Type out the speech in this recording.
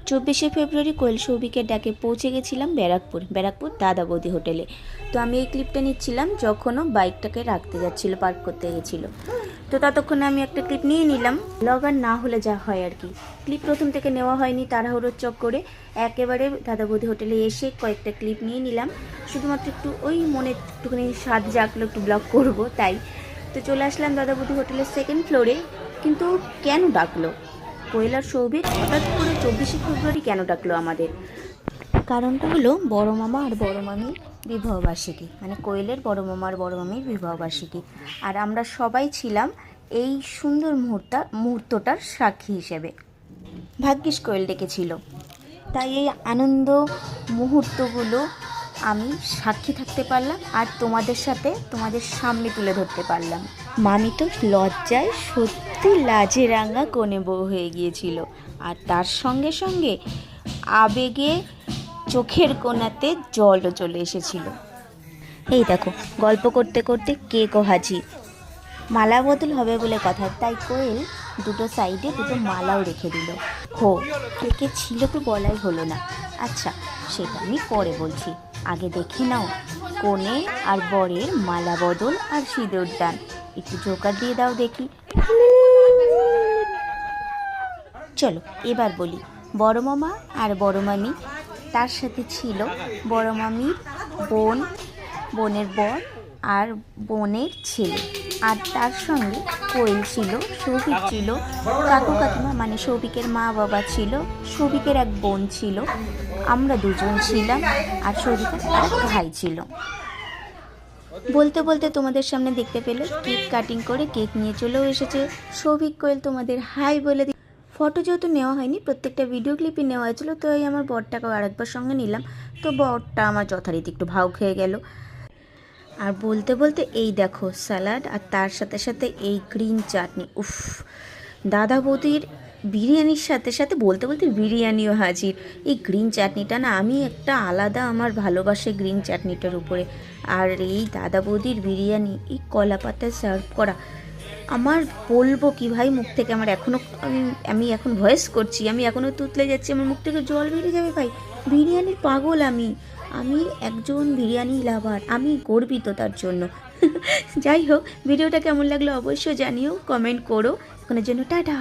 24শে ফেব্রুয়ারি কোয়েল সৌভিকের ডাকে পৌঁছে গেছিলাম ব্যারাকপুর দাদা বৌদি হোটেলে। তো আমি এই ক্লিপটা নিচ্ছিলাম যখন ও বাইকটাকে রাখতে যাচ্ছিলো, পার্ক করতে গেছিলো। তো ততক্ষণে আমি একটা ক্লিপ নিয়ে নিলাম। ব্লগার না হলে যা হয় আর কি, ক্লিপ প্রথম থেকে নেওয়া হয়নি, তাড়াহুড়োর চক্করে একেবারে দাদা বৌদি হোটেলে এসে কয়েকটা ক্লিপ নিয়ে নিলাম। শুধুমাত্র একটু ওই মনে একটুখানি স্বাদ জাগলো, একটু ব্লগ করব তাই। তো চলে আসলাম দাদা বৌদি হোটেলের সেকেন্ড ফ্লোরে। কিন্তু কেন ডাকলো কোয়েল আর সৌভিক হঠাৎ করে 24শে ফেব্রুয়ারি কেন ডাকলো আমাদের? কারণটা হলো বড় মামা আর বড় মামির বিবাহবার্ষিকী, মানে কোয়েলের বড় মামা আর বড় মামির বিবাহবার্ষিকী। আর আমরা সবাই ছিলাম এই সুন্দর মুহূর্তটার সাক্ষী হিসেবে। ভাগ্যিস কোয়েল ডেকেছিল, তাই এই আনন্দ মুহূর্তগুলো আমি সাক্ষী থাকতে পারলাম আর তোমাদের সামনে তুলে ধরতে পারলাম। মামি তো লজ্জায় সত্যি লাজে রাঙা কোণে বউ হয়ে গিয়েছিল, আর তার সঙ্গে সঙ্গে আবেগে চোখের কোণাতে জলও চলে এসেছিল। এই দেখো, গল্প করতে করতে কেকও হাজির। মালা বদল হবে বলে কথা, তাই কোয়েল দুটো সাইডে দুটো মালাও রেখে দিল। কেকে ছিল তো বলাই হলো না। আচ্ছা, সেটা আমি পরে বলছি, আগে দেখে নাও কনে আর বরের মালা বদল আর সিঁদুর দান। একটু জোকার দিয়ে দাও দেখি। চলো এবার বলি। বড় মামা আর বড় মামি, তার সাথে ছিল বড় মামির বোনের বর আর বোনের ছেলে, আর তার সঙ্গে কোয়েল ছিল, সৌভিক ছিল, কাকু কাকিমা মানে সৌভিকের মা বাবা ছিল, সৌভিকের এক বোন ছিল, আমরা দুজন ছিলাম, আর সৌভিকের আর ভাই ছিল। বলতে বলতে তোমাদের সামনে দেখতে পেলে কেক কাটিং করে কেক নিয়ে চলেও এসেছে সৌভিক। কোয়েল তোমাদের হাই বলে দিই। ফটো যেহেতু নেওয়া হয়নি, প্রত্যেকটা ভিডিও ক্লিপই নেওয়া হয়েছিল, তো এই আমার বরটাকেও আরেকবার সঙ্গে নিলাম। তো বরটা আমার যথারীতি একটু ভাউ খেয়ে গেল। আর বলতে বলতে এই দেখো স্যালাড, আর তার সাথে সাথে এই গ্রিন চাটনি। উফ, দাদা বৌদির বিরিয়ানির সাথে সাথে বলতে বলতে বিরিয়ানিও হাজির। এই গ্রিন চাটনিটা না, আমি একটা আলাদা আমার ভালোবাসে গ্রিন চাটনিটার উপরে। আর এই দাদা বৌদির বিরিয়ানি, এই কলা পাতায় সার্ভ করা, আমার বলবো কি ভাই, মুখ থেকে আমার এখনও, আমি এখন ভয়েস করছি, আমি এখনও তুতলে যাচ্ছি, আমার মুখ থেকে জল বেরিয়ে যাবে ভাই। বিরিয়ানির পাগল আমি একজন বিরিয়ানি লাভার, আমি গর্বিত তার জন্য। যাই হোক, ভিডিওটা কেমন লাগলো অবশ্যই জানিও, কমেন্ট করো। এখনের জন্য টাটা।